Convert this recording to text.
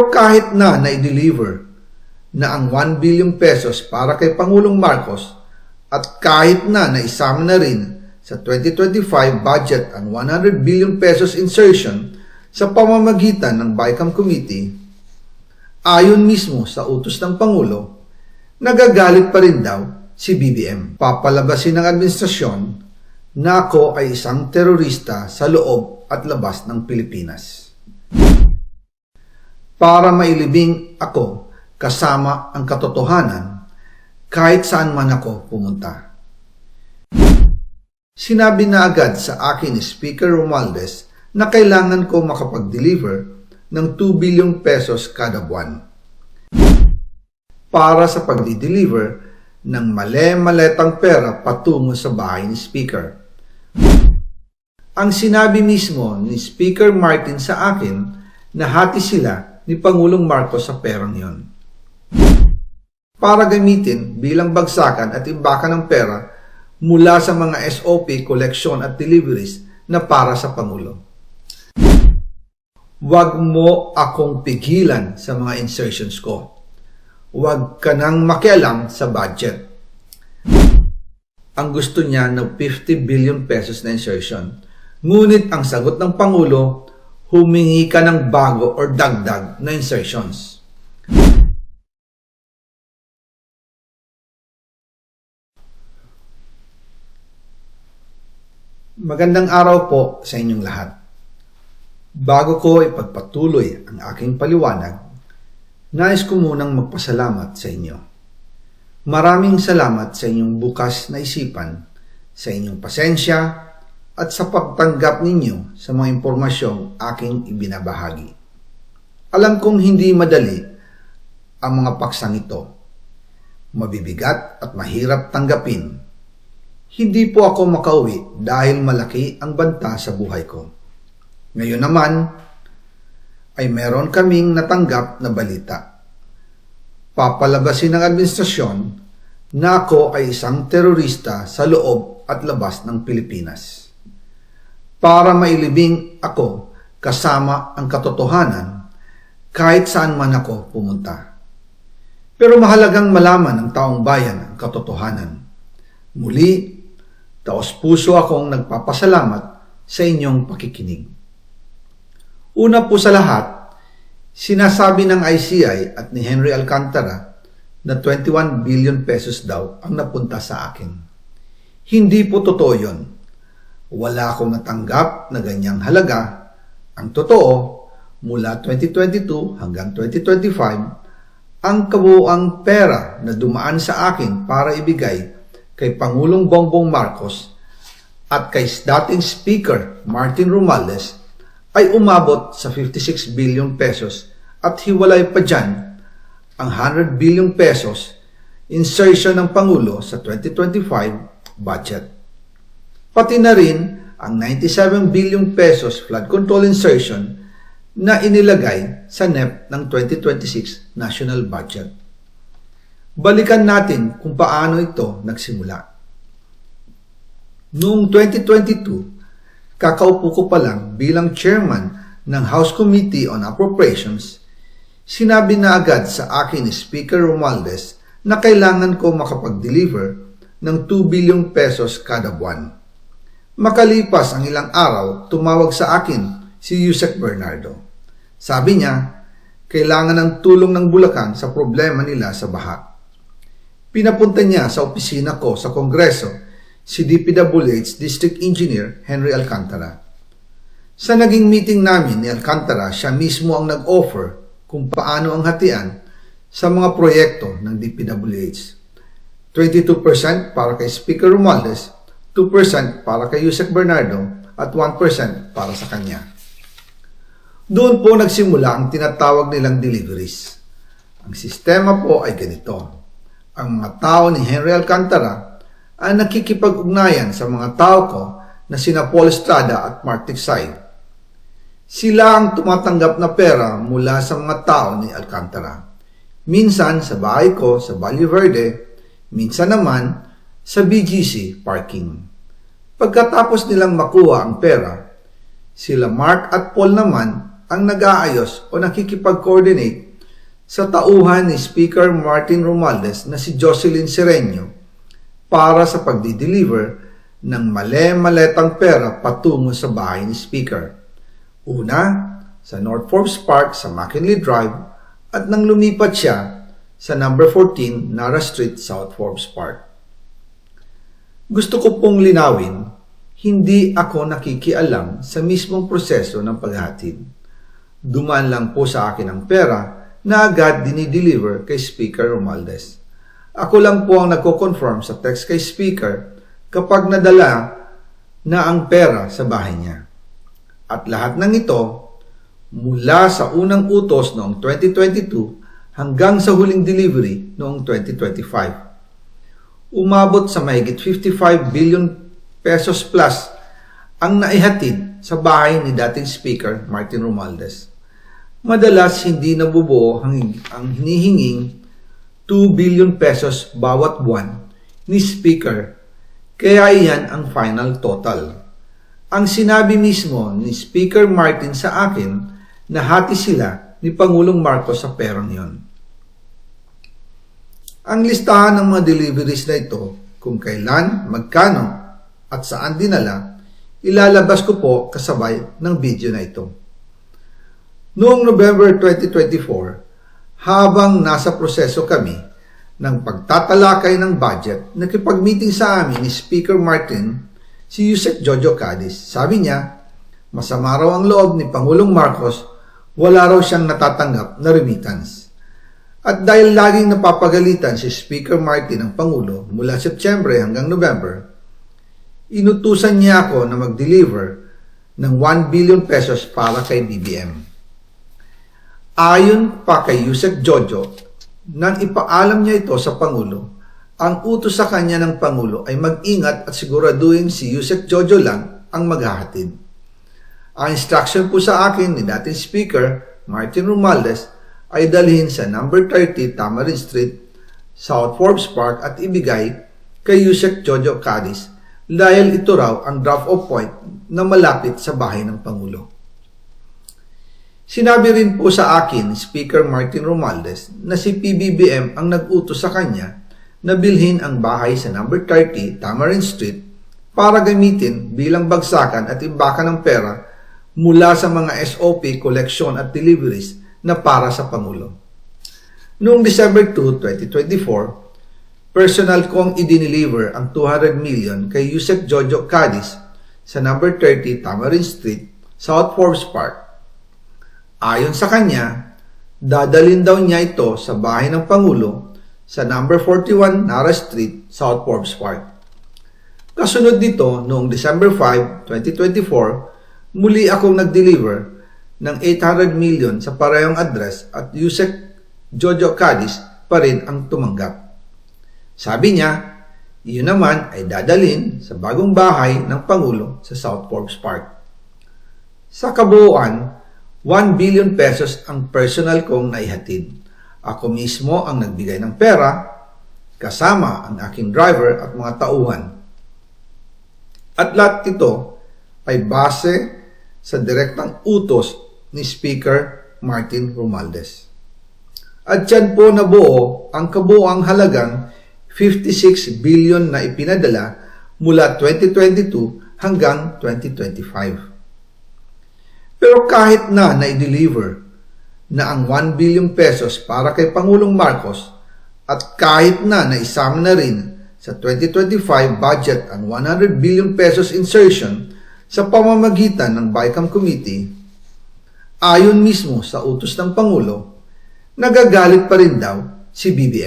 Pero kahit na na-deliver na ang 1 billion pesos para kay Pangulong Marcos at kahit na naisama na rin sa 2025 budget ang 100 billion pesos insertion sa pamamagitan ng BICAM Committee, ayon mismo sa utos ng Pangulo, nagagalit pa rin daw si BBM. Papalabasin ng administrasyon na ako ay isang terorista sa loob at labas ng Pilipinas. Para mailibing ako kasama ang katotohanan kahit saan man ako pumunta. Sinabi na agad sa akin ni Speaker Romualdez na kailangan ko makapag-deliver ng 2 billion pesos kada buwan para sa pag-deliver ng male-maletang pera patungo sa bahay ni Speaker. Ang sinabi mismo ni Speaker Martin sa akin na hati sila ni Pangulong Marcos sa perang yon para gamitin bilang bagsakan at imbakan ng pera mula sa mga SOP, collection at deliveries na para sa Pangulo. Huwag mo akong pigilan sa mga insertions ko. Huwag ka nang makialam sa budget. Ang gusto niya ng 50 billion pesos na insertion. Ngunit ang sagot ng Pangulo, humingi ka ng bago or dagdag na insertions. Magandang araw po sa inyong lahat. Bago ko ipagpatuloy ang aking paliwanag, nais ko munang magpasalamat sa inyo. Maraming salamat sa inyong bukas na isipan, sa inyong pasensya, at sa pagtanggap ninyo sa mga impormasyong aking ibinabahagi. Alam kong hindi madali ang mga paksang ito. Mabibigat at mahirap tanggapin. Hindi po ako makauwi dahil malaki ang banta sa buhay ko. Ngayon naman ay meron kaming natanggap na balita. Papalabasin ng administrasyon na ako ay isang terorista sa loob at labas ng Pilipinas. Para mailibing ako kasama ang katotohanan kahit saan man ako pumunta. Pero mahalagang malaman ng taong bayan ang katotohanan. Muli, taos-puso akong nagpapasalamat sa inyong pakikinig. Una po sa lahat, sinasabi ng ICI at ni Henry Alcantara na 21 billion pesos daw ang napunta sa akin. Hindi po totoo yun. Wala akong natanggap na ganyang halaga. Ang totoo, mula 2022 hanggang 2025, ang kabuuang pera na dumaan sa akin para ibigay kay Pangulong Bongbong Marcos at kay dating Speaker Martin Romualdez ay umabot sa 56 billion pesos at hiwalay pa dyan ang 100 billion pesos insertion ng Pangulo sa 2025 budget. Pati na rin ang 97 billion pesos flood control insertion na inilagay sa NEP ng 2026 national budget. Balikan natin kung paano ito nagsimula. Noong 2022, kakaupo ko pa lang bilang chairman ng House Committee on Appropriations, sinabi na agad sa akin ni Speaker Romualdez na kailangan ko makapag-deliver ng 2 billion pesos kada buwan. Makalipas ang ilang araw, tumawag sa akin si Yusek Bernardo. Sabi niya, kailangan ng tulong ng Bulacan sa problema nila sa baha. Pinapunta niya sa opisina ko sa Kongreso si DPWH District Engineer Henry Alcantara. Sa naging meeting namin ni Alcantara, siya mismo ang nag-offer kung paano ang hatian sa mga proyekto ng DPWH. 22% para kay Speaker Romualdez, 2% para kay Yusek Bernardo at 1% para sa kanya. Doon po nagsimula ang tinatawag nilang deliveries. Ang sistema po ay ganito. Ang mga tao ni Henry Alcantara ay nakikipag-ugnayan sa mga tao ko na sina Paul Estrada at Mark Tiksay. Sila ang tumatanggap na pera mula sa mga tao ni Alcantara. Minsan sa bahay ko sa Valle Verde, minsan naman sa BGC parking. Pagkatapos nilang makuha ang pera, sila Mark at Paul naman ang nag-aayos o nakikipag-coordinate sa tauhan ni Speaker Martin Romualdez na si Jocelyn Sereno para sa pagdi-deliver ng male-maletang pera patungo sa bahay ni Speaker. Una, sa North Forbes Park sa McKinley Drive at nang lumipat siya sa number 14 Nara Street, South Forbes Park. Gusto ko pong linawin, hindi ako nakikialam sa mismong proseso ng paghatid. Dumaan lang po sa akin ang pera na agad dinideliver kay Speaker Romualdez. Ako lang po ang nagko-confirm sa text kay Speaker kapag nadala na ang pera sa bahay niya. At lahat ng ito, mula sa unang utos noong 2022 hanggang sa huling delivery noong 2025. Umabot sa mahigit 55 billion pesos plus ang naihatid sa bahay ni dating Speaker Martin Romualdez. Madalas hindi nabubuo ang hinihinging 2 billion pesos bawat buwan ni Speaker, kaya iyan ang final total. Ang sinabi mismo ni Speaker Martin sa akin na hati sila ni Pangulong Marcos sa perang yon. Ang listahan ng mga deliveries na ito, kung kailan, magkano, at saan dinala, ilalabas ko po kasabay ng video na ito. Noong November 2024, habang nasa proseso kami ng pagtatalakay ng budget, nakipag-meeting sa amin ni Speaker Martin si Yusek Jojo Cadiz. Sabi niya, masama raw ang loob ni Pangulong Marcos, wala raw siyang natatanggap na remittance. At dahil laging napapagalitan si Speaker Martin ng Pangulo mula September hanggang November, inutusan niya ako na mag-deliver ng 1 billion pesos para kay BBM. Ayon pa kay Yusek Jojo, nang ipaalam niya ito sa Pangulo, ang utos sa kanya ng Pangulo ay mag-ingat at siguraduhin si Yusek Jojo lang ang maghahatid. Ang instruction po sa akin ni dating Speaker Martin Romualdez ay dalhin sa number 30 Tamarind Street, South Forbes Park at ibigay kay Yusek Jojo Cadiz dahil ito raw ang drop-off point na malapit sa bahay ng Pangulo. Sinabi rin po sa akin Speaker Martin Romualdez na si PBBM ang nag-utos sa kanya na bilhin ang bahay sa number 30 Tamarind Street para gamitin bilang bagsakan at imbakan ng pera mula sa mga SOP, collection at deliveries na para sa Pangulo. Noong December 2, 2024, personal kong i-deliver ang 200 million kay Yusek Jojo Cadiz sa number 30 Tamarind Street, South Forbes Park. Ayon sa kanya, dadalhin daw niya ito sa bahay ng Pangulo sa number 41 Nara Street, South Forbes Park. Kasunod nito, noong December 5, 2024, muli akong nag-deliver ng 800 million sa parehong address at Yusek Jojo Cadiz pa rin ang tumanggap. Sabi niya, iyon naman ay dadalhin sa bagong bahay ng Pangulo sa South Forbes Park. Sa kabuuan, 1 billion pesos ang personal kong naihatid. Ako mismo ang nagbigay ng pera, kasama ang aking driver at mga tauhan. At lahat ito ay base sa direktang utos ni Speaker Martin Romualdez. At yan po nabuo ang kabuuang halagang 56 billion na ipinadala mula 2022 hanggang 2025. Pero kahit na i-deliver na ang 1 billion pesos para kay Pangulong Marcos at kahit na isama na rin sa 2025 budget ang 100 billion pesos insertion sa pamamagitan ng BICAM Committee, ayon mismo sa utos ng Pangulo, nagagalit pa rin daw si BBM.